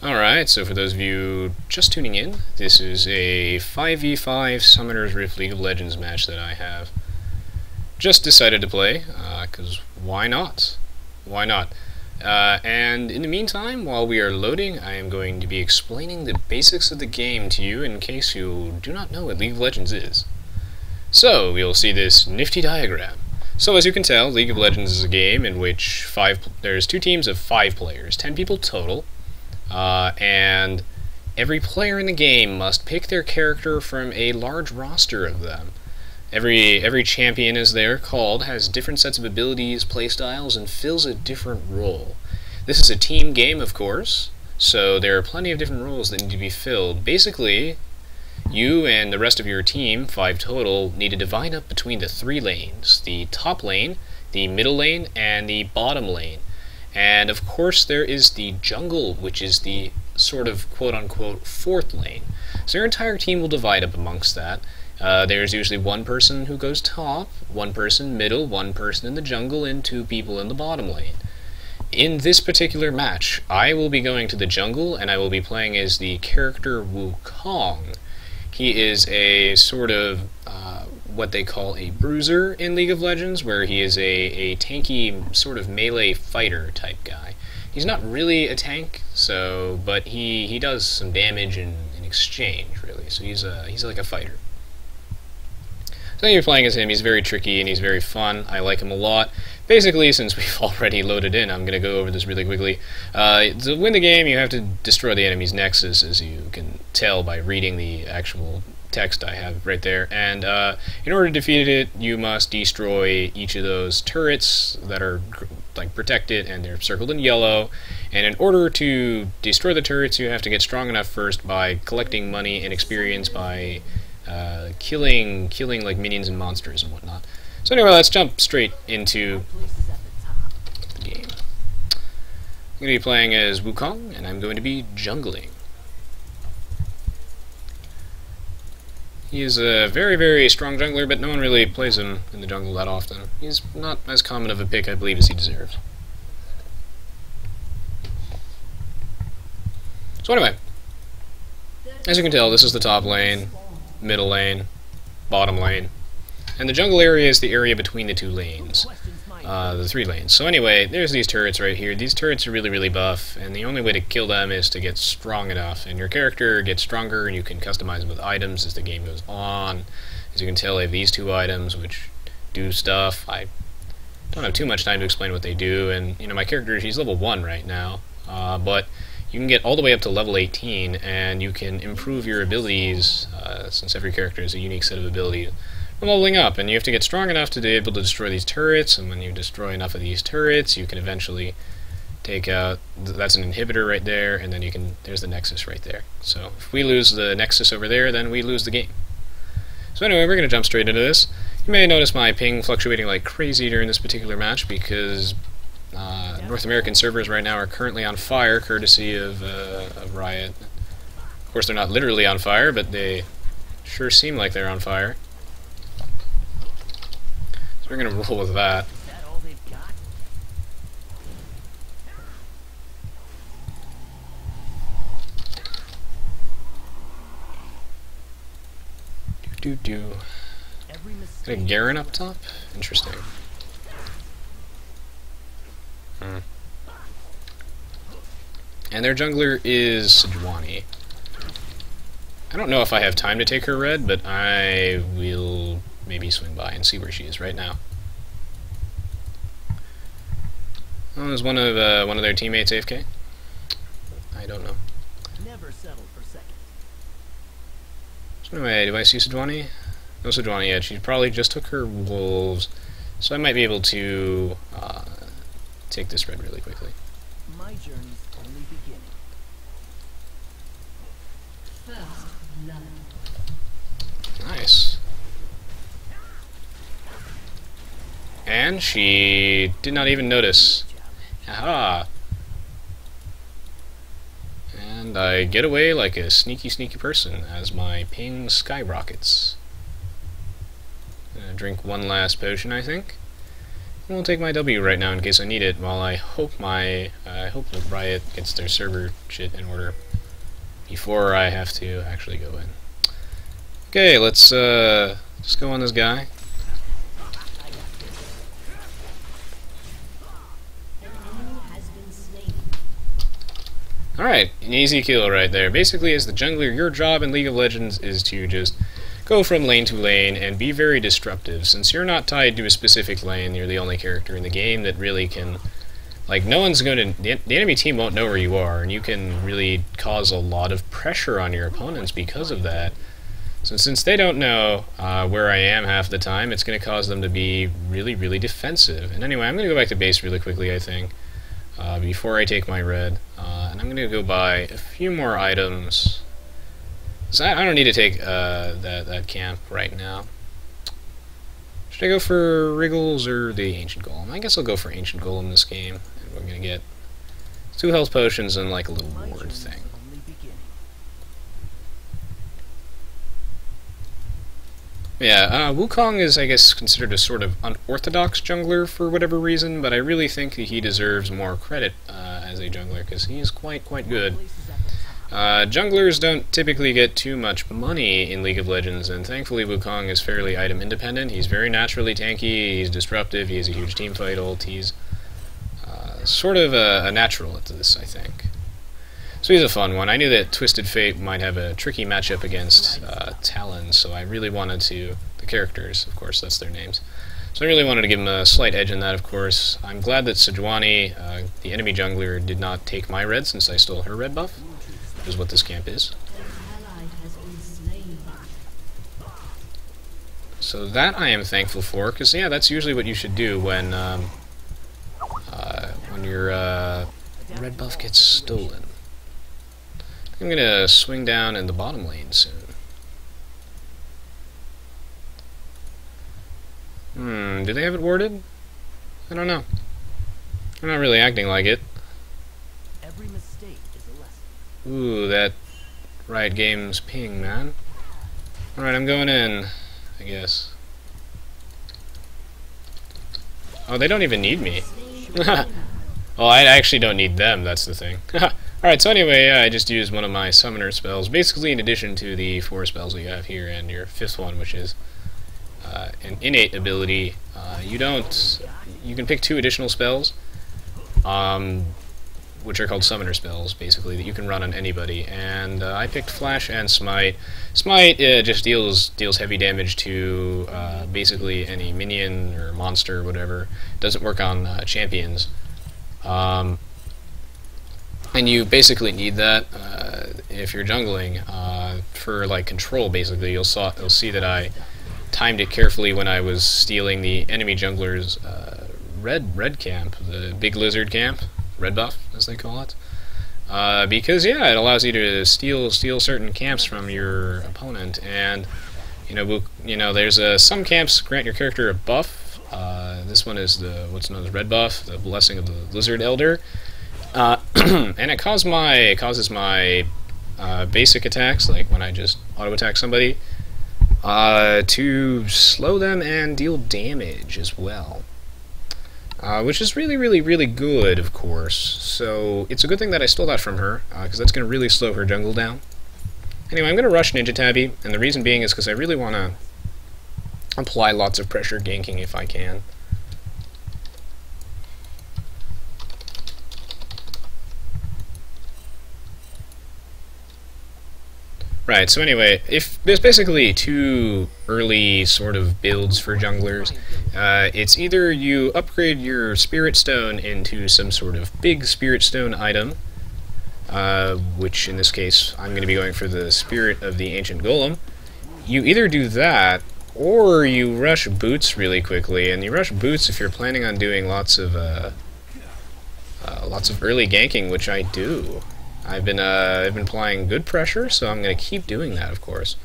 Alright, so for those of you just tuning in, this is a 5v5 Summoner's Rift League of Legends match that I have just decided to play, because why not? Why not? And in the meantime, while we are loading, I am going to be explaining the basics of the game to you in case you do not know what League of Legends is. So, you'll see this nifty diagram. So as you can tell, League of Legends is a game in which there's two teams of 5 players, 10 people total. And every player in the game must pick their character from a large roster of them. Every champion, as they are called, has different sets of abilities, playstyles, and fills a different role. This is a team game, of course, so there are plenty of different roles that need to be filled. Basically, you and the rest of your team, 5 total, need to divide up between the 3 lanes. The top lane, the middle lane, and the bottom lane. And of course there is the jungle, which is the sort of quote-unquote 4th lane. So your entire team will divide up amongst that. There's usually one person who goes top, one person middle, one person in the jungle, and 2 people in the bottom lane. In this particular match, I will be going to the jungle, and I will be playing as the character Wukong. He is a sort of what they call a bruiser in League of Legends, where he is a tanky sort of melee fighter type guy. He's not really a tank, but he does some damage in exchange, really. So he's like a fighter. So you're playing as him. He's very tricky and he's very fun. I like him a lot. Basically, since we've already loaded in, I'm going to go over this really quickly. To win the game, you have to destroy the enemy's nexus, as you can tell by reading the actual text I have right there. And in order to defeat it, you must destroy each of those turrets that are protected, and they're circled in yellow. And in order to destroy the turrets, you have to get strong enough first by collecting money and experience by killing like minions and monsters and whatnot. So anyway, let's jump straight into the game. I'm going to be playing as Wukong, and I'm going to be jungling. He is a very, very strong jungler, but no one really plays him in the jungle that often. He's not as common of a pick, I believe, as he deserves. So anyway, as you can tell, this is the top lane, middle lane, bottom lane. And the jungle area is the area between the 2 lanes, the 3 lanes. So anyway, there's these turrets right here. These turrets are really, really buff, and the only way to kill them is to get strong enough. And your character gets stronger, and you can customize them with items as the game goes on. As you can tell, I have these 2 items, which do stuff. I don't have too much time to explain what they do, and my character, she's level 1 right now, but you can get all the way up to level 18, and you can improve your abilities, since every character has a unique set of abilities, leveling up, and you have to get strong enough to be able to destroy these turrets, and when you destroy enough of these turrets, you can eventually take out, that's an inhibitor right there, and then there's the nexus right there. So if we lose the nexus over there, then we lose the game. So anyway, we're going to jump straight into this. You may notice my ping fluctuating like crazy during this particular match, because North American servers right now are currently on fire, courtesy of Riot. Of course, they're not literally on fire, but they sure seem like they're on fire. So we're going to roll with that. Got a Garen up top? Interesting. And their jungler is Sejuani. I don't know if I have time to take her red, but I will maybe swing by and see where she is right now. Oh, is one of their teammates AFK? I don't know. Never settle for second. So anyway, do I see Sejuani? No Sejuani yet. She probably just took her wolves, so I might be able to take this red really quickly. My journey's only beginning. First blood. Nice. And she did not even notice. Aha! And I get away like a sneaky, sneaky person as my ping skyrockets. Drink one last potion, I think. We'll take my W right now in case I need it, while I hope the Riot gets their server shit in order before I have to actually go in. Okay, let's just go on this guy. Alright, an easy kill right there. Basically, as the jungler, your job in League of Legends is to just go from lane to lane and be very disruptive. Since you're not tied to a specific lane, you're the only character in the game that really can... Like, no one's going to... The enemy team won't know where you are, and you can really cause a lot of pressure on your opponents because of that. So since they don't know where I am half the time, it's going to cause them to be really, really defensive. And anyway, I'm going to go back to base really quickly, I think, before I take my red. And I'm going to go buy a few more items. So I don't need to take that camp right now. Should I go for Wriggles or the Ancient Golem? I guess I'll go for Ancient Golem this game. And we're going to get 2 health potions and like a little ward thing. Yeah, Wukong is, I guess, considered a sort of unorthodox jungler for whatever reason, but I really think that he deserves more credit as a jungler, because he is quite good. Junglers don't typically get too much money in League of Legends, and thankfully Wukong is fairly item independent. He's very naturally tanky, he's disruptive, he has a huge teamfight ult, he's sort of a natural at this, I think. So he's a fun one. I knew that Twisted Fate might have a tricky matchup against Talon, so I really wanted to... The characters, of course, that's their names. So I really wanted to give him a slight edge in that, of course. I'm glad that Sejuani, the enemy jungler, did not take my red since I stole her red buff, which is what this camp is. So that I am thankful for, because yeah, that's usually what you should do when your red buff gets stolen. I'm gonna swing down in the bottom lane soon. Do they have it warded? I don't know. They're not really acting like it. Every mistake is a lesson. Ooh, that Riot Games ping, man. Alright, I'm going in, I guess. Oh, they don't even need me. Well, I actually don't need them, that's the thing. Alright, so anyway, I just used one of my summoner spells, basically in addition to the 4 spells that you have here, and your 5th one, which is an innate ability. You can pick 2 additional spells, which are called summoner spells, basically, that you can run on anybody, and I picked Flash and Smite. Smite just deals heavy damage to basically any minion or monster or whatever. It doesn't work on champions. And you basically need that if you're jungling for like control. Basically, you'll see that I timed it carefully when I was stealing the enemy jungler's red camp, the big lizard camp, red buff as they call it, because yeah, it allows you to steal certain camps from your opponent, and you know there's some camps grant your character a buff. This one is what's known as red buff, the blessing of the lizard elder. And it causes my basic attacks, like when I just auto-attack somebody, to slow them and deal damage as well. Which is really good, of course. So it's a good thing that I stole that from her, because that's going to really slow her jungle down. Anyway, I'm going to rush Ninja Tabby, and the reason being is because I really want to apply lots of pressure ganking if I can. Right, so anyway, if there's basically 2 early sort of builds for junglers. It's either you upgrade your Spirit Stone into some sort of big Spirit Stone item, which in this case I'm going to be going for the Spirit of the Ancient Golem. You either do that, or you rush Boots really quickly, and you rush Boots if you're planning on doing lots of early ganking, which I do. I've been applying good pressure, so I'm going to keep doing that, of course.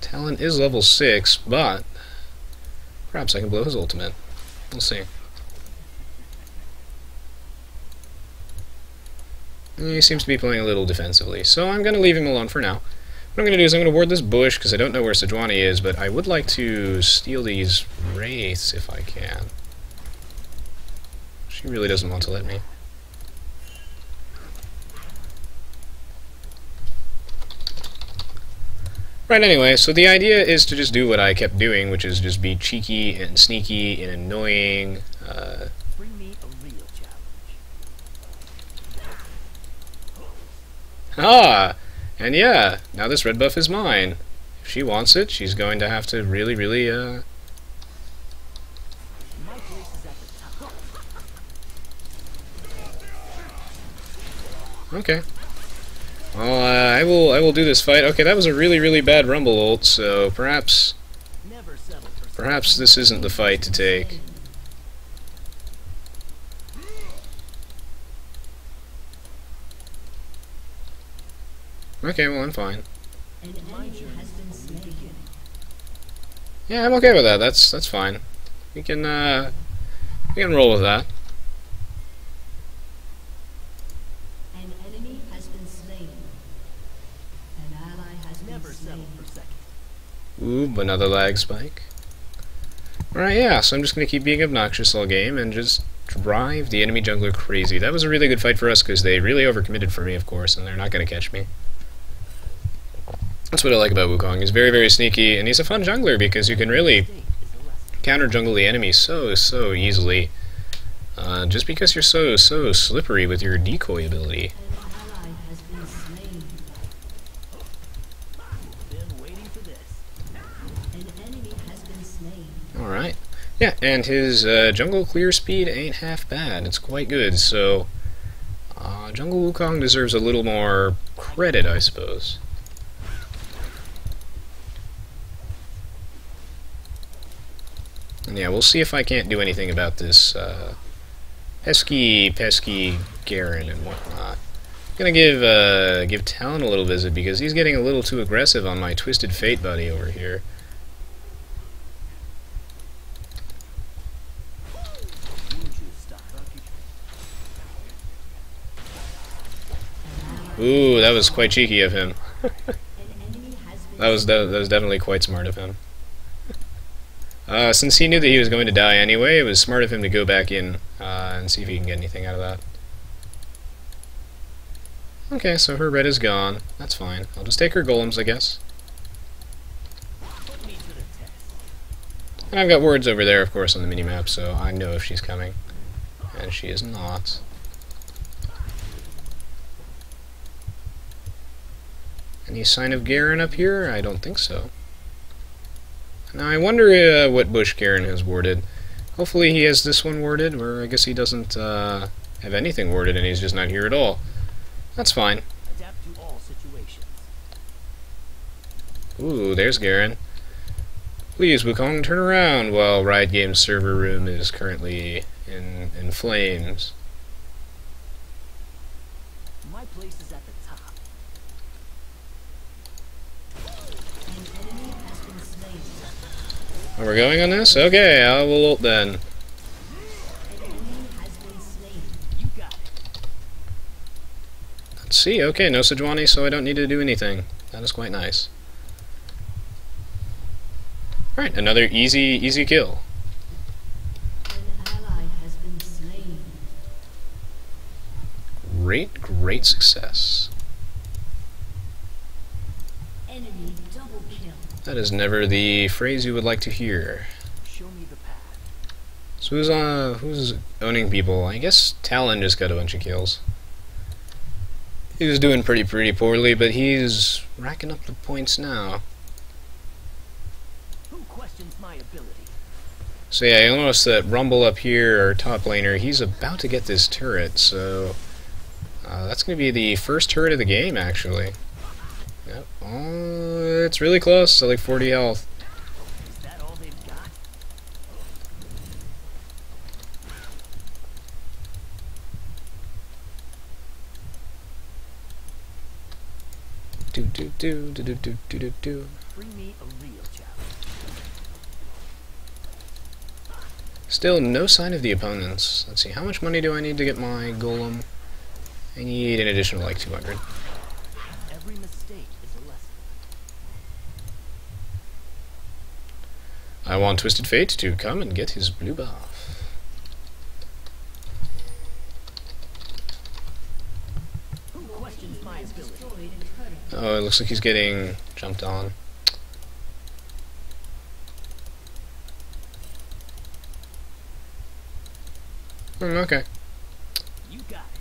Talon is level 6, but perhaps I can blow his ultimate. We'll see. He seems to be playing a little defensively, so I'm going to leave him alone for now. What I'm going to do is I'm going to ward this bush, because I don't know where Sejuani is, but I would like to steal these wraiths if I can. He really doesn't want to let me. Right, anyway, so the idea is to just do what I kept doing, which is just be cheeky and sneaky and annoying. Bring me a real challenge. Ah! And yeah, now this red buff is mine. If she wants it, she's going to have to really, really, My place is at the top. Okay. Well, I will do this fight. Okay, that was a really, really bad rumble ult, so perhaps Never settle for perhaps this isn't the fight to take. Okay, well, I'm fine. An enemy has been slain. Yeah, I'm okay with that. That's fine. We can roll with that. An enemy has been slain. An ally has been Never settle slain. for second. Ooh, another lag spike. Alright, yeah, so I'm just going to keep being obnoxious all game and just drive the enemy jungler crazy. That was a really good fight for us because they really overcommitted for me, of course, and they're not going to catch me. That's what I like about Wukong. He's very, very sneaky, and he's a fun jungler because you can really State is a lesson. counter jungle the enemy so easily. Just because you're so slippery with your decoy ability. An ally has been slain. Been waiting for this. An enemy has been slain. Alright. Yeah, and his jungle clear speed ain't half bad. It's quite good, so Jungle Wukong deserves a little more credit, I suppose. And yeah, we'll see if I can't do anything about this pesky Garen and whatnot. I'm gonna give Talon a little visit because he's getting a little too aggressive on my Twisted Fate buddy over here. You choose stop. Ooh, that was quite cheeky of him. An enemy has been That was definitely quite smart of him. Since he knew that he was going to die anyway, it was smart of him to go back in and see if he can get anything out of that. Okay, so her red is gone. That's fine. I'll just take her golems, I guess. Put me to the test. And I've got words over there, of course, on the minimap, so I know if she's coming. And she is not. Any sign of Garen up here? I don't think so. Now I wonder what bush Garen has warded. Hopefully he has this one warded, or I guess he doesn't have anything warded and he's just not here at all. That's fine. Adapt to all situations. Ooh, there's Garen. Please, Wukong, turn around while Riot Games' server room is currently in flames. My place is at the top. An enemy has been slain. Oh, we're going on this? Okay, I will ult then. An enemy has been slain. You got it. Let's see. Okay, no Sejuani, so I don't need to do anything. That is quite nice. Alright, another easy kill. An ally has been slain. Great success. Enemy double kill. That is never the phrase you would like to hear. Show me the path. So who's owning people? I guess Talon just got a bunch of kills. He was doing pretty poorly, but he's racking up the points now. Who questions my ability? So yeah, you'll notice that Rumble up here, our top laner, he's about to get this turret, so that's going to be the first turret of the game, actually. Yep. Oh, it's really close, to like 40 health. Is that all they've got? Do. Bring me a real challenge. Still no sign of the opponents. Let's see, how much money do I need to get my golem? I need an additional like 200. Every mistake is a lesson. I want Twisted Fate to come and get his blue buff. Oh, it looks like he's getting jumped on. Okay. You got it.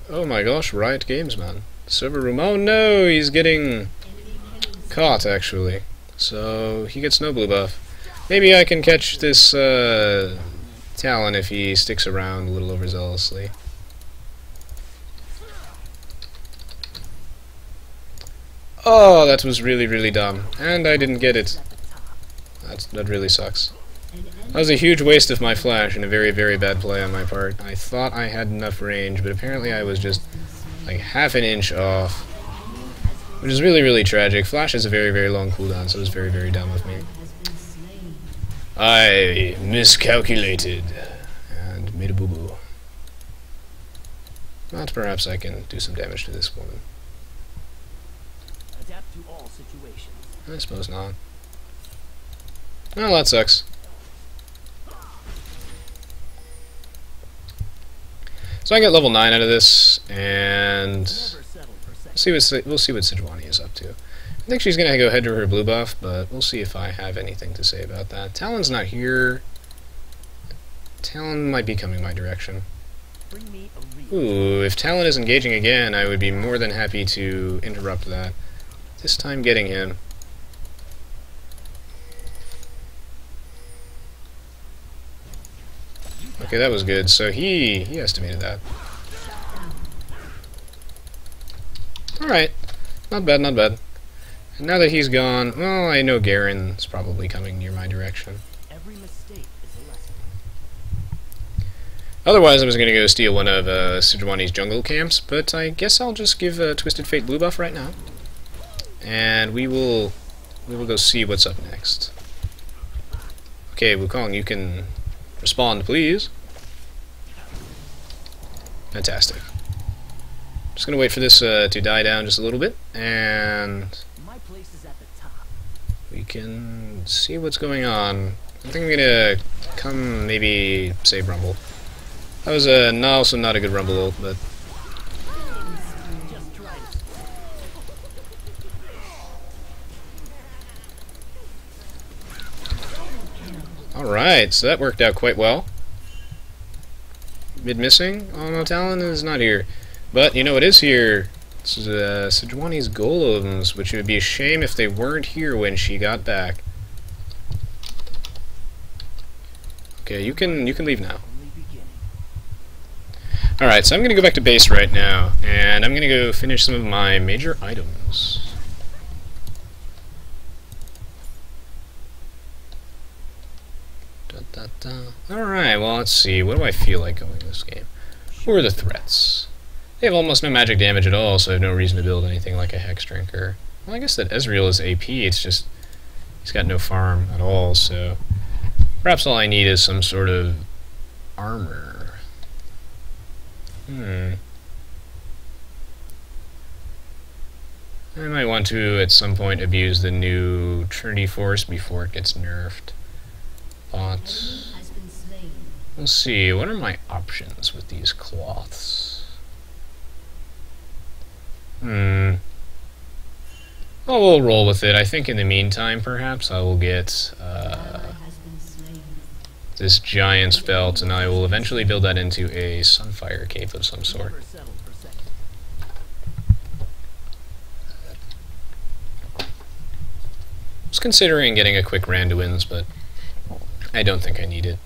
Oh my gosh, Riot Games, man. Server room. Oh no, he's getting caught, actually. So, he gets no blue buff. Maybe I can catch this Talon if he sticks around a little overzealously. Oh, that was really, really dumb. And I didn't get it. That really sucks. That was a huge waste of my flash and a very, very bad play on my part. I thought I had enough range, but apparently I was just like half an inch off. Which is really, really tragic. Flash has a very, very long cooldown, so it was very, very dumb of me. I miscalculated and made a boo-boo. But perhaps I can do some damage to this woman. Adapt to all situations. I suppose not. Well, that sucks. So I get level 9 out of this, and we'll see what Sejuani is up to. I think she's going to go ahead to her blue buff, but we'll see if I have anything to say about that. Talon's not here. Talon might be coming my direction. Bring me a Ooh, if Talon is engaging again, I would be more than happy to interrupt that. This time getting him. Okay, that was good. So he estimated that. Alright. Not bad, not bad. And now that he's gone, well, I know Garen's probably coming near my direction. Every mistake is a lesson. Otherwise, I was going to go steal one of Sejuani's jungle camps, but I guess I'll just give Twisted Fate blue buff right now. And we will go see what's up next. Okay, Wukong, you can respond, please. Fantastic. Just gonna wait for this to die down just a little bit, and My place is at the top. we can see what's going on. I think I'm gonna come maybe save Rumble. That was also not a good Rumble ult, but Just try it. alright, so that worked out quite well. Mid missing? Oh no, Talon is not here. But you know what is here? This is Sejuani's golems, which it would be a shame if they weren't here when she got back. Okay, you can leave now. Only beginning. Alright, so I'm gonna go back to base right now, and I'm gonna go finish some of my major items. Alright, well let's see, what do I feel like going this game? Who are the threats? They have almost no magic damage at all, so I have no reason to build anything like a Hex Drinker. Well, I guess that Ezreal is AP, it's just he's got no farm at all, so perhaps all I need is some sort of armor. I might want to, at some point, abuse the new Trinity Force before it gets nerfed. But Has been slain. we'll see, what are my options with these cloths? Oh, we'll roll with it. I think in the meantime, perhaps, I will get Ally has been slain. this Giant's Belt, and I will eventually build that into a Sunfire Cape of some sort. Never settle for second. I was considering getting a quick Randuin's, but I don't think I need it.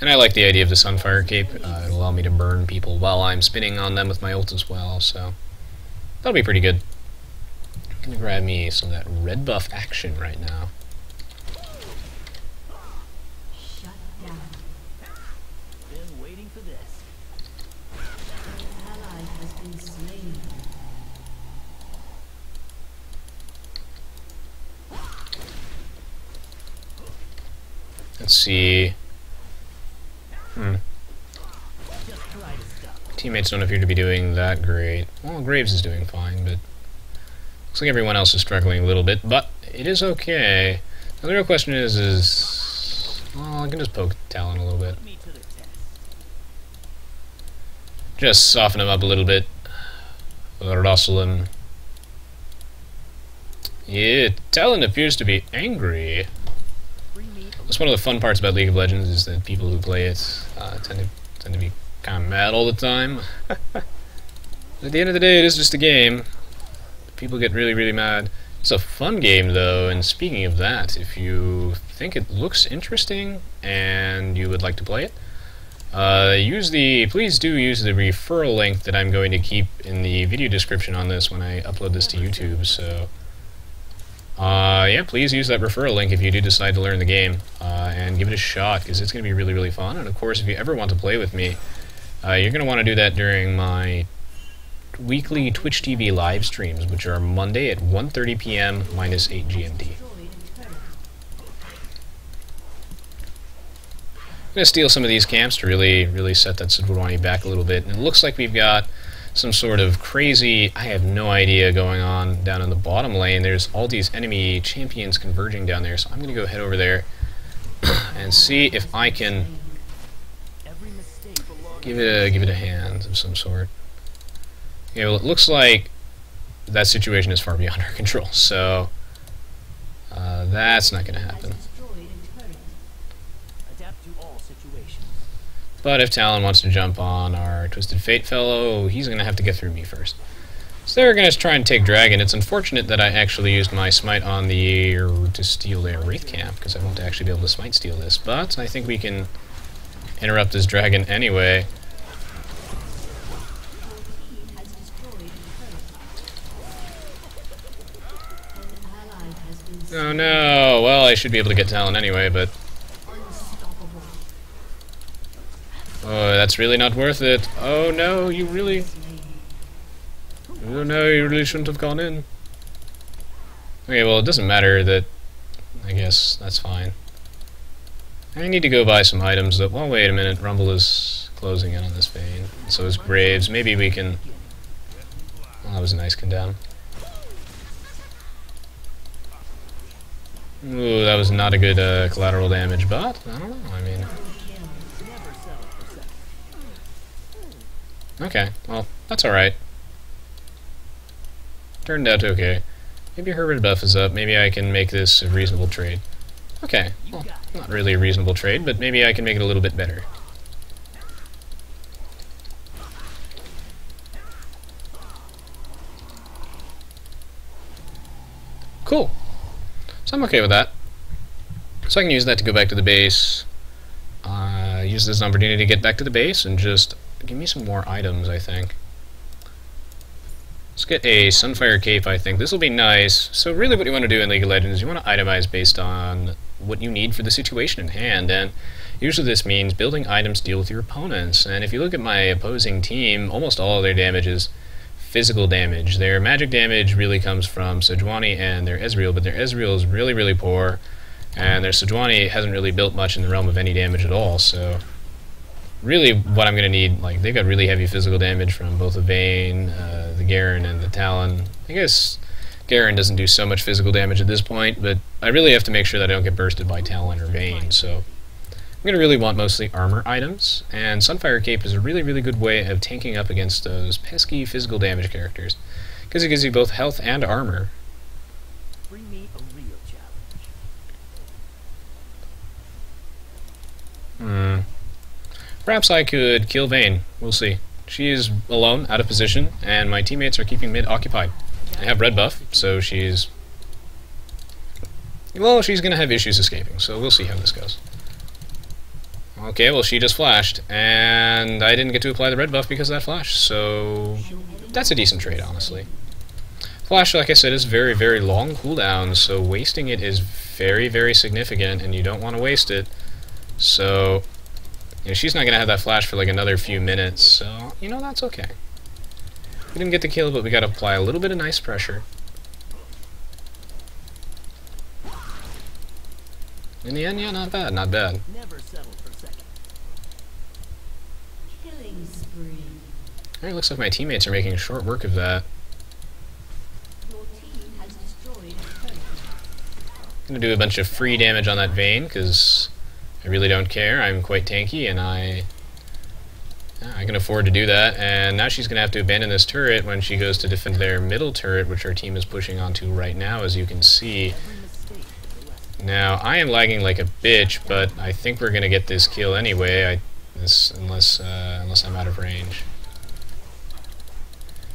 And I like the idea of the Sunfire Cape. It'll allow me to burn people while I'm spinning on them with my ult as well, so that'll be pretty good. I'm gonna grab me some of that red buff action right now. Shut down. Been waiting for this. Ally has been slain. Let's see. Just try to stop. Teammates don't appear to be doing that great. Well, Graves is doing fine, but looks like everyone else is struggling a little bit, but it is okay. Now the real question is, well, I can just poke Talon a little bit. Put me to the test. Just soften him up a little bit. Rosalind. Yeah, Talon appears to be angry. That's one of the fun parts about League of Legends, is that people who play it tend to be kind of mad all the time. At the end of the day, it is just a game. People get really, really mad. It's a fun game, though, and speaking of that, if you think it looks interesting and you would like to play it, please do use the referral link that I'm going to keep in the video description on this when I upload this to YouTube. So, yeah, please use that referral link if you do decide to learn the game, and give it a shot, because it's going to be really, really fun. And of course, if you ever want to play with me, you're going to want to do that during my weekly Twitch TV live streams, which are Monday at 1:30 p.m. minus 8 GMT. I'm going to steal some of these camps to really set that Sidwani back a little bit. And it looks like we've got some sort of crazy, I have no idea, going on down in the bottom lane. There's all these enemy champions converging down there, so I'm going to go head over there and see if I can give it a hand of some sort. Yeah, well, it looks like that situation is far beyond our control, so that's not going to happen. But if Talon wants to jump on our Twisted Fate fellow, he's going to have to get through me first. So they're going to try and take Dragon. It's unfortunate that I actually used my Smite on the to steal their Wraith Camp, because I won't actually be able to Smite steal this. But I think we can interrupt this Dragon anyway. Oh no! Well, I should be able to get Talon anyway, but... Oh, that's really not worth it. Oh no, you really... Oh no, you really shouldn't have gone in. Okay, well, it doesn't matter that... I guess that's fine. I need to go buy some items that... Well, wait a minute, Rumble is closing in on this vein. So is Graves. Maybe we can... Oh, that was a nice condemn. Ooh, that was not a good collateral damage, but I don't know, I mean... Okay, well, that's alright. Turned out okay. Maybe her red buff is up, maybe I can make this a reasonable trade. Okay, well, not really a reasonable trade, but maybe I can make it a little bit better. Cool. So I'm okay with that. So I can use that to go back to the base. Use this as an opportunity to get back to the base and just give me some more items, I think. Let's get a Sunfire Cape, I think. This will be nice. So really what you want to do in League of Legends is you want to itemize based on what you need for the situation in hand. And usually this means building items to deal with your opponents. And if you look at my opposing team, almost all of their damage is physical damage. Their magic damage really comes from Sejuani and their Ezreal, but their Ezreal is really, really poor. And their Sejuani hasn't really built much in the realm of any damage at all, so... Really, what I'm going to need, like, they've got really heavy physical damage from both the Vayne, the Garen, and the Talon. I guess Garen doesn't do so much physical damage at this point, but I really have to make sure that I don't get bursted by Talon or Vayne, so... I'm going to really want mostly armor items, and Sunfire Cape is a really, really good way of tanking up against those pesky physical damage characters, because it gives you both health and armor. Bring me a real challenge. Perhaps I could kill Vayne. We'll see. She is alone, out of position, and my teammates are keeping mid occupied. I have red buff, so she's... Well, she's going to have issues escaping, so we'll see how this goes. Okay, well, she just flashed, and I didn't get to apply the red buff because of that flash, so that's a decent trade, honestly. Flash, like I said, is very, very long cooldown, so wasting it is very, very significant, and you don't want to waste it. So, you know, she's not going to have that flash for like another few minutes, so, you know, that's okay. We didn't get the kill, but we got to apply a little bit of nice pressure. In the end, yeah, not bad, not bad. Never settle for second. Killing spree. Alright, looks like my teammates are making short work of that. Your team has destroyed a turret. I'm going to do a bunch of free damage on that Vayne, because I really don't care. I'm quite tanky, and I I can afford to do that, and now she's going to have to abandon this turret when she goes to defend their middle turret, which our team is pushing onto right now, as you can see. Now, I am lagging like a bitch, but I think we're going to get this kill anyway, unless I'm out of range.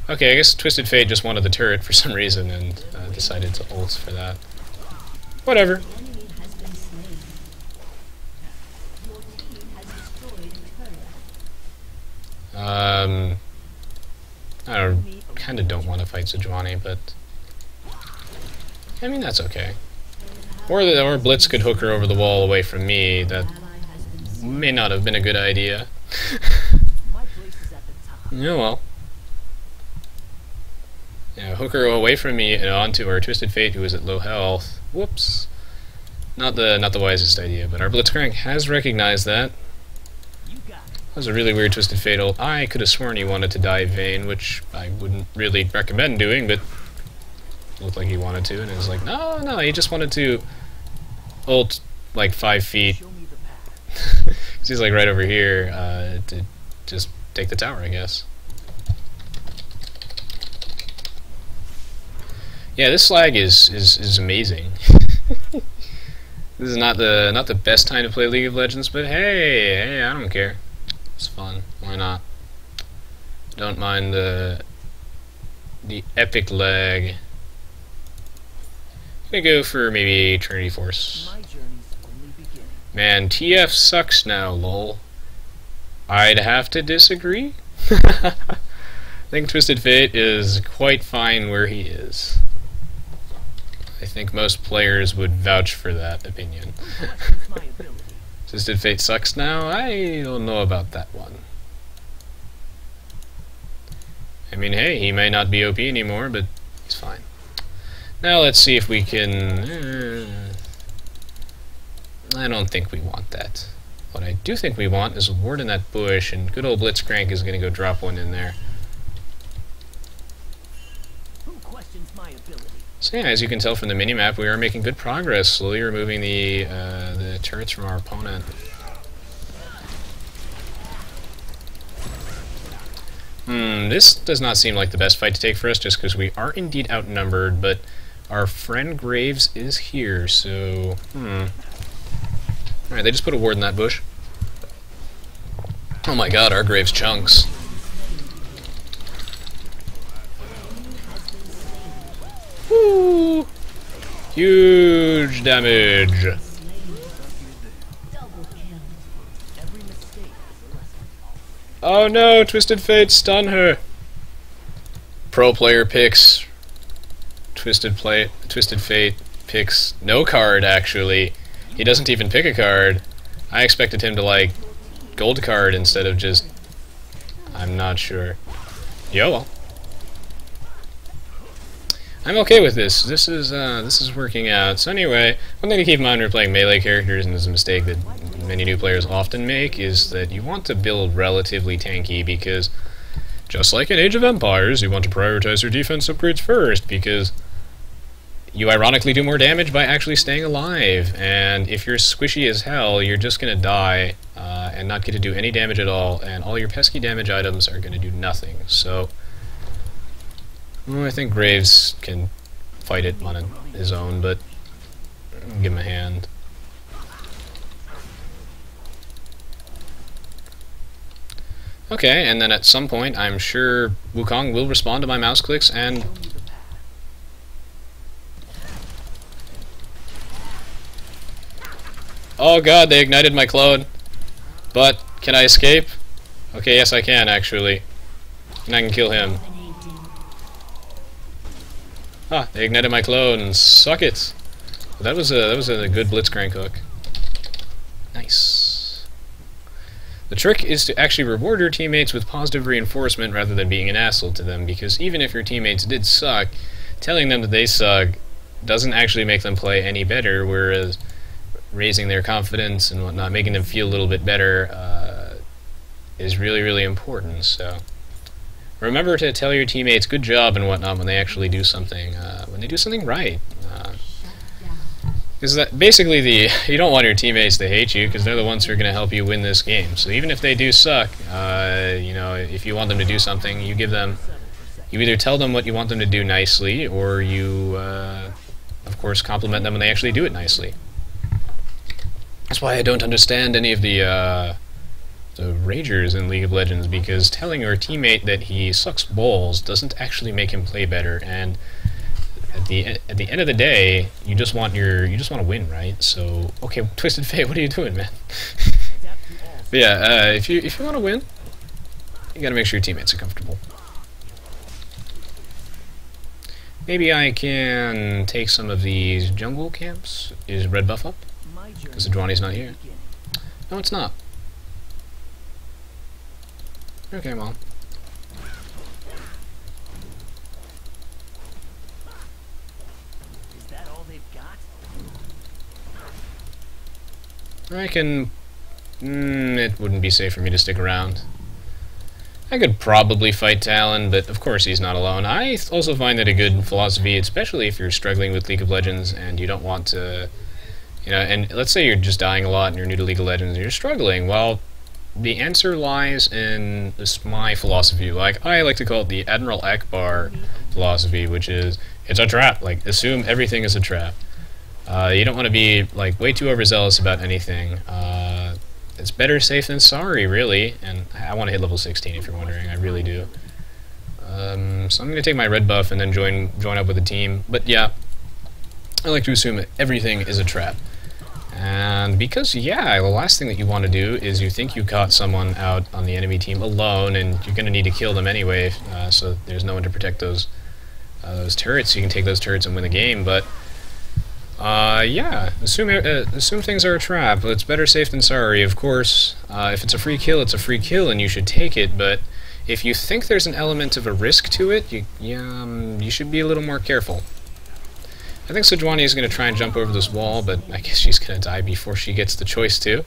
Okay, I guess Twisted Fate just wanted the turret for some reason and decided to ult for that. Whatever. I kind of don't want to fight Sejuani, but I mean that's okay. Or Blitz could hook her over the wall away from me. That may not have been a good idea. Yeah, well. Yeah, hook her away from me and onto our Twisted Fate, who is at low health. Whoops. Not the wisest idea, but our Blitzcrank has recognized that. That was a really weird Twisted Fate ult. I could have sworn he wanted to dive Vayne, which I wouldn't really recommend doing, but it looked like he wanted to, and it was like, no, he just wanted to ult like 5 feet. He's like right over here to just take the tower, I guess. Yeah, this slag is amazing. This is not the best time to play League of Legends, but hey, I don't care. It's fun. Why not? Don't mind the epic lag. I'm gonna go for maybe Trinity Force. Man, TF sucks now, lol. I'd have to disagree. I think Twisted Fate is quite fine where he is. I think most players would vouch for that opinion. Twisted Fate sucks now? I don't know about that one. I mean, hey, he may not be OP anymore, but he's fine. Now let's see if we can... I don't think we want that. What I do think we want is a ward in that bush, and good old Blitzcrank is going to go drop one in there. So yeah, as you can tell from the minimap, we are making good progress, slowly removing the turrets from our opponent. This does not seem like the best fight to take for us, just because we are indeed outnumbered, but our friend Graves is here, so... Alright, they just put a ward in that bush. Oh my god, our Graves chunks. Woo! Huge damage. Oh no, Twisted Fate, stun her. Pro player picks Twisted Fate picks no card, actually. He doesn't even pick a card. I expected him to like gold card instead of just... I'm not sure. Yo, well. I'm okay with this. This is working out. So anyway, one thing to keep in mind when you're playing melee characters, and this is a mistake that many new players often make, is that you want to build relatively tanky, because just like in Age of Empires, you want to prioritize your defense upgrades first, because you ironically do more damage by actually staying alive, and if you're squishy as hell, you're just gonna die and not get to do any damage at all, and all your pesky damage items are gonna do nothing. So well, I think Graves can fight it on his own, but I'll give him a hand. Okay, and then at some point, I'm sure Wukong will respond to my mouse clicks, and... Oh god, they ignited my clone. But, can I escape? Okay, yes I can, actually. And I can kill him. Ah, they ignited my clone. Suck it. That was a good Blitzcrank hook. Nice. The trick is to actually reward your teammates with positive reinforcement rather than being an asshole to them, because even if your teammates did suck, telling them that they suck doesn't actually make them play any better, whereas raising their confidence and whatnot, making them feel a little bit better, is really, really important. So remember to tell your teammates good job and whatnot when they actually do something, when they do something right. is that basically you don't want your teammates to hate you because they're the ones who are going to help you win this game. So even if they do suck, you know, if you want them to do something, you give them, you either tell them what you want them to do nicely, or you, of course, compliment them when they actually do it nicely. That's why I don't understand any of the ragers in League of Legends, because telling your teammate that he sucks balls doesn't actually make him play better, and at the end of the day, you just want to win, right? So, okay, Twisted Fate, what are you doing, man? But yeah, if you want to win, you gotta make sure your teammates are comfortable. Maybe I can take some of these jungle camps. Is red buff up? Because Sejuani's not here. No, it's not. Okay, well. Is that all they've got? I can... it wouldn't be safe for me to stick around. I could probably fight Talon, but of course he's not alone. I also find that a good philosophy, especially if you're struggling with League of Legends and you don't want to... You know, and let's say you're just dying a lot and you're new to League of Legends and you're struggling. Well, the answer lies in this, my philosophy. Like, I like to call it the Admiral Akbar philosophy, which is, it's a trap. Like, assume everything is a trap. You don't want to be, like, way too overzealous about anything. It's better safe than sorry, really. And I want to hit level 16, if you're wondering. I really do. So I'm going to take my red buff and then join up with the team. But yeah, I like to assume that everything is a trap. And because, yeah, the last thing that you want to do is you think you caught someone out on the enemy team alone, and you're going to need to kill them anyway, so there's no one to protect those turrets. You can take those turrets and win the game, but yeah, assume things are a trap. It's better safe than sorry, of course. If it's a free kill, it's a free kill, and you should take it, but if you think there's an element of a risk to it, you should be a little more careful. I think Sejuani is going to try and jump over this wall, but I guess she's going to die before she gets the choice to.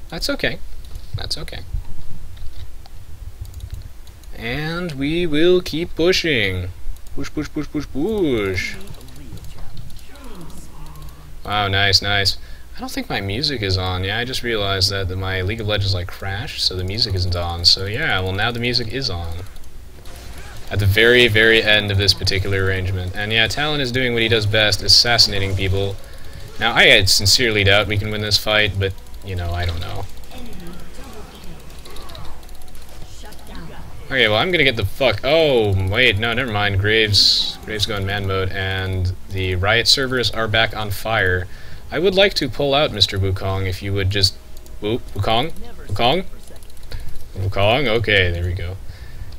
That's okay. That's okay. And we will keep pushing. Push, push, push, push, push. Wow, nice, nice. I don't think my music is on. Yeah, I just realized that my League of Legends like crashed, so the music isn't on. So yeah, well now the music is on. At the very, very end of this particular arrangement. And yeah, Talon is doing what he does best, assassinating people. Now, I sincerely doubt we can win this fight, but, you know, I don't know. Okay, well, I'm gonna get the fuck... Oh, wait, no, never mind. Graves going man mode, and the Riot servers are back on fire. I would like to pull out Mr. Wukong, if you would just... Whoop, Wukong? Wukong? Wukong? Okay, there we go.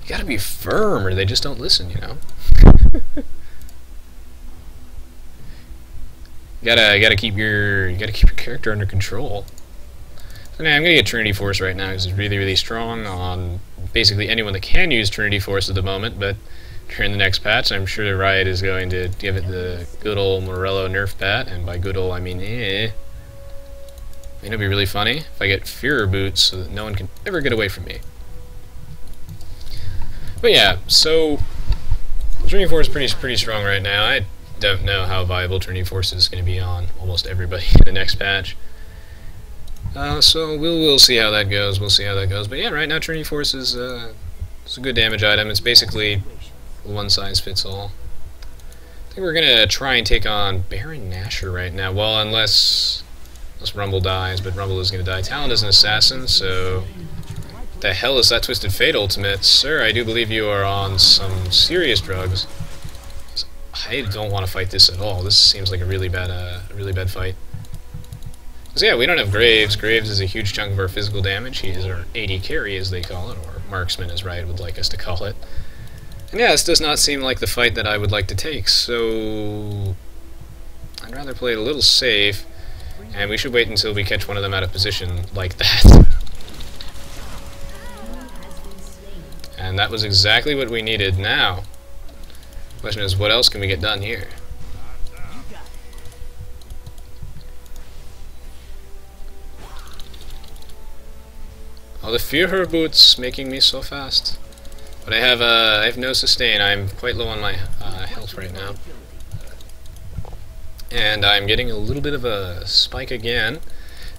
You gotta be firm, or they just don't listen, you know? you gotta keep your character under control. So now I'm gonna get Trinity Force right now, because it's really, really strong on basically anyone that can use Trinity Force at the moment, but during the next patch, I'm sure the Riot is going to give it the good old Morello nerf pat, and by good old, I mean eh. It'll be really funny if I get Führer boots so that no one can ever get away from me. But yeah, so Trinity Force is pretty strong right now. I don't know how viable Trinity Force is going to be on almost everybody in the next patch. So we'll see how that goes. We'll see how that goes. But yeah, right now Trinity Force is it's a good damage item. It's basically one size fits all. I think we're gonna try and take on Baron Nashor right now. Well, unless Rumble dies, but Rumble is gonna die. Talon is an assassin, so. The hell is that Twisted Fate ultimate? Sir, I do believe you are on some serious drugs. I don't want to fight this at all. This seems like a really bad fight. So yeah, we don't have Graves. Graves is a huge chunk of our physical damage. He is our AD carry, as they call it, or marksman, as Riot would like us to call it. And yeah, this does not seem like the fight that I would like to take, so I'd rather play it a little safe, and we should wait until we catch one of them out of position like that. And that was exactly what we needed. Now, the question is, what else can we get done here? Oh, the Führer boots making me so fast. But I have no sustain. I'm quite low on my health right now. And I'm getting a little bit of a spike again.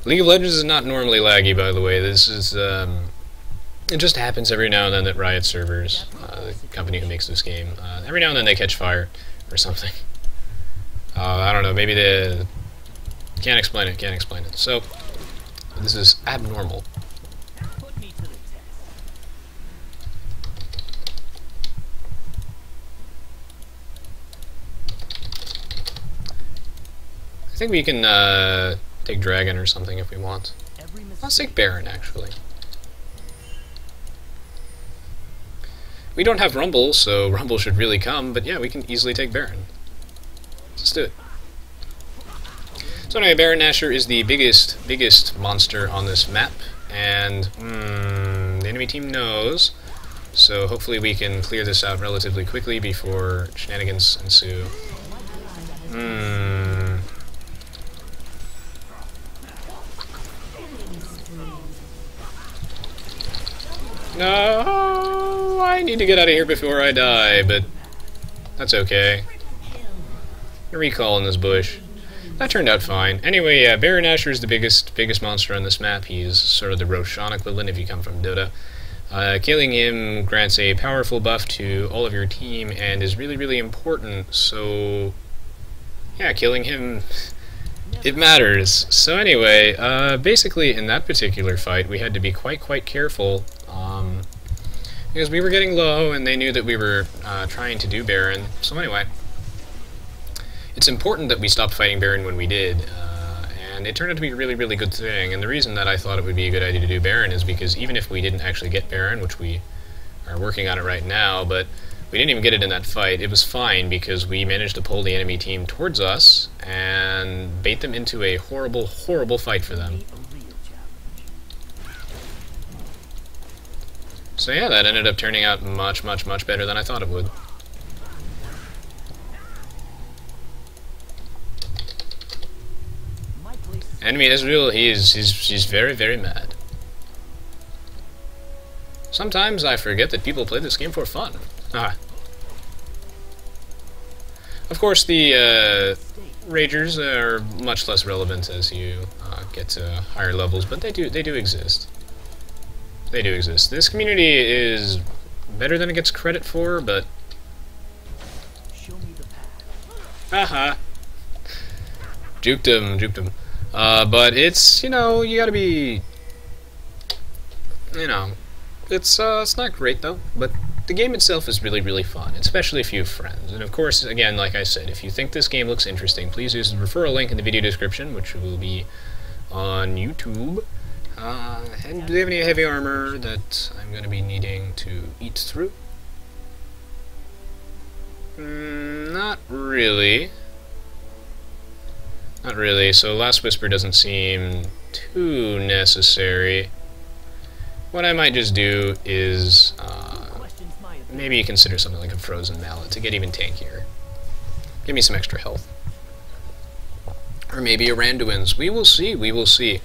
League of Legends is not normally laggy, by the way. This is, it just happens every now and then that Riot servers, the company who makes this game, every now and then they catch fire or something. I don't know, maybe they can't explain it. So, this is abnormal. Put me to the test. I think we can take Dragon or something if we want. Every Let's take mistake Baron, actually. We don't have Rumble, so Rumble should really come, but yeah, we can easily take Baron. Let's do it. So anyway, Baron Nashor is the biggest monster on this map, and the enemy team knows, so hopefully we can clear this out relatively quickly before shenanigans ensue. No, I need to get out of here before I die, but that's okay. Recall in this bush. That turned out fine. Anyway, yeah, Baron Nashor is the biggest monster on this map. He's sort of the Roshan equivalent if you come from Dota. Killing him grants a powerful buff to all of your team and is really important, so yeah, killing him, it matters. So anyway, basically in that particular fight we had to be quite careful, because we were getting low and they knew that we were trying to do Baron. So anyway, it's important that we stopped fighting Baron when we did, and it turned out to be a really good thing. And the reason that I thought it would be a good idea to do Baron is because even if we didn't actually get Baron, which we are working on it right now, but we didn't even get it in that fight, it was fine because we managed to pull the enemy team towards us and bait them into a horrible fight for them. a real challenge. So yeah, that ended up turning out much better than I thought it would. My place is Enemy Israel, he's very mad. Sometimes I forget that people play this game for fun. Of course, the Ragers are much less relevant as you get to higher levels, but they do exist. They do exist. This community is better than it gets credit for, but show me the path. haha, juked him. But it's, you know, you gotta be, you know, it's not great though, but the game itself is really fun, especially if you have friends. And of course, again, like I said, if you think this game looks interesting, please use the referral link in the video description, which will be on YouTube. And do they have any heavy armor that I'm going to be needing to eat through? Not really. Not really, so Last Whisper doesn't seem too necessary. What I might just do is Questions my opinion. maybe consider something like a Frozen Mallet to get even tankier. Give me some extra health. Or maybe a Randuin's. We will see.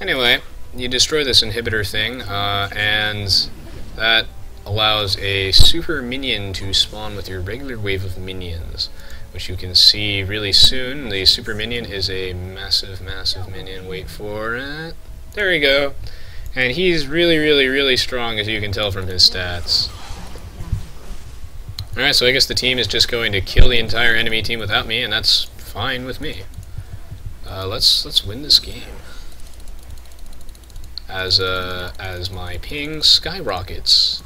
Anyway, you destroy this inhibitor thing, and that allows a super minion to spawn with your regular wave of minions, which you can see really soon. The super minion is a massive minion. Wait for it. There we go. And he's really strong, as you can tell from his stats. Alright, so I guess the team is just going to kill the entire enemy team without me, and that's fine with me. Let's win this game. As my ping skyrockets.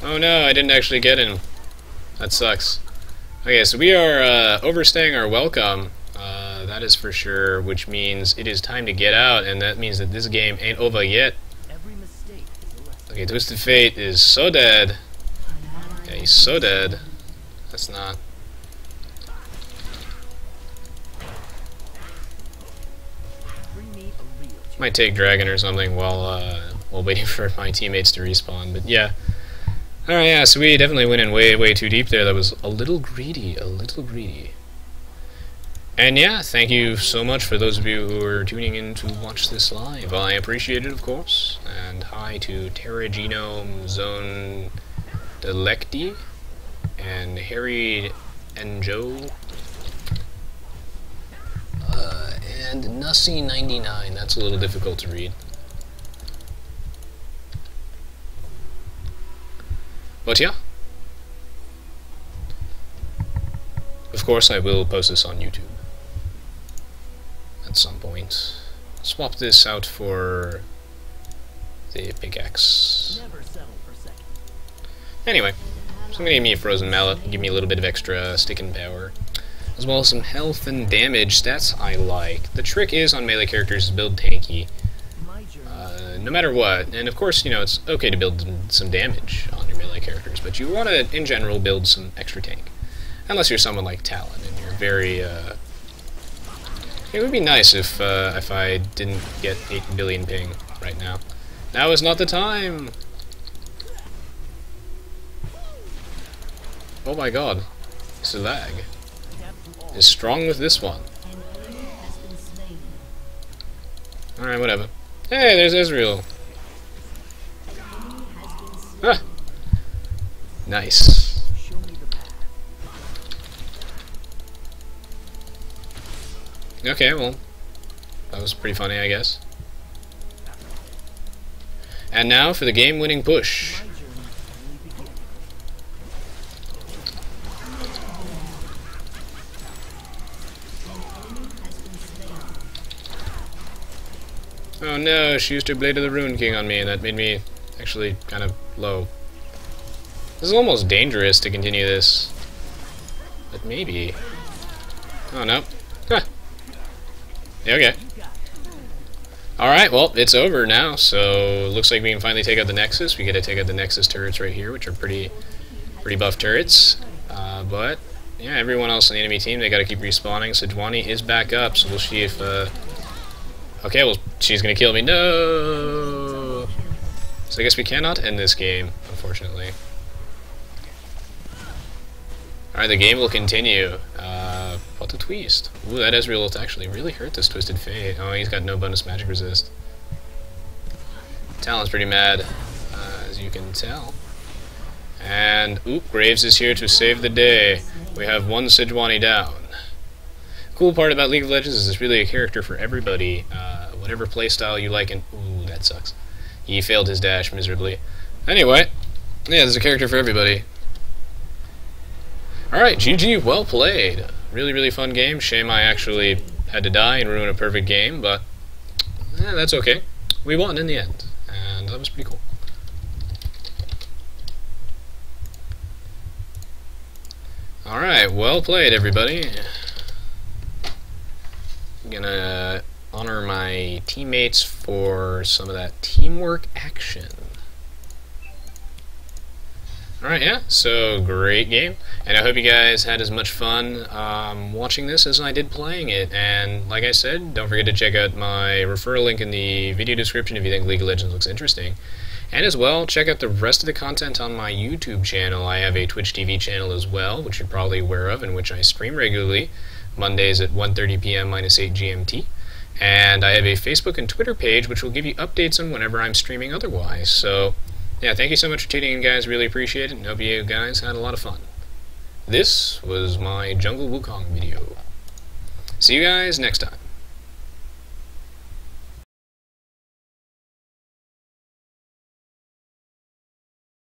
Oh no, I didn't actually get him. That sucks. Okay, so we are overstaying our welcome. That is for sure, which means it is time to get out, and that means that this game ain't over yet. Every mistake is a lesson. Okay, Twisted Fate is so dead. Yeah, he's so dead. That's not. Bring me a real challenge. Might take Dragon or something while waiting for my teammates to respawn, but yeah. Alright, yeah, so we definitely went in way too deep there. That was a little greedy. And yeah, thank you so much for those of you who are tuning in to watch this live. I appreciate it, of course. And hi to Terra Genome Zone Delecti and Harry and Joe and Nussie99. That's a little difficult to read. But yeah. Of course, I will post this on YouTube at some point. Swap this out for the pickaxe. Never settle for second. Anyway, so I'm gonna give me a frozen mallet, give me a little bit of extra sticking power, as well as some health and damage stats I like. The trick is on melee characters is build tanky, My journey. no matter what. And of course, you know, it's okay to build some damage on your melee characters, but you want to, in general, build some extra tank. Unless you're someone like Talon and you're very, it would be nice if I didn't get 8 billion ping right now. Now is not the time! Oh my god. This lag is strong with this one. An enemy has been slain. Alright, whatever. Hey, there's Ezreal. Enemy has been slain. Ah! Nice. Show me the path. Okay, well, that was pretty funny, I guess. And now for the game-winning push. My journey only begins. An enemy has been slain. Oh no, she used her Blade of the Ruin King on me, and that made me actually kind of low. This is almost dangerous to continue this. But maybe. Oh no. Huh. Yeah, okay. Alright, well, it's over now, so looks like we can finally take out the Nexus. We get to take out the Nexus turrets right here, which are pretty buff turrets. But, yeah, everyone else on the enemy team, they gotta keep respawning. Sejuani is back up, so we'll see if, okay, well, she's gonna kill me. No! So I guess we cannot end this game, unfortunately. Alright, the game will continue. What a twist. Ooh, that Ezreal actually really hurt this Twisted Fate. Oh, he's got no bonus magic resist. Talon's pretty mad, as you can tell. And, oop, Graves is here to save the day. We have one Sejuani down. Cool part about League of Legends is it's really a character for everybody. Whatever playstyle you like, and ooh, that sucks. He failed his dash miserably. Anyway, yeah, there's a character for everybody. Alright, GG, well played. Really, really fun game. Shame I actually had to die and ruin a perfect game, but that's okay. We won in the end, and that was pretty cool. Alright, well played, everybody. I'm gonna honor my teammates for some of that teamwork action. Alright, yeah, so great game, and I hope you guys had as much fun watching this as I did playing it, and like I said, don't forget to check out my referral link in the video description if you think League of Legends looks interesting, and as well, check out the rest of the content on my YouTube channel. I have a Twitch TV channel as well, which you're probably aware of, in which I stream regularly, Mondays at 1:30 p.m. -8 GMT, and I have a Facebook and Twitter page which will give you updates on whenever I'm streaming otherwise, so yeah, thank you so much for tuning in, guys. Really appreciate it, and hope you guys had a lot of fun. This was my Jungle Wukong video. See you guys next time.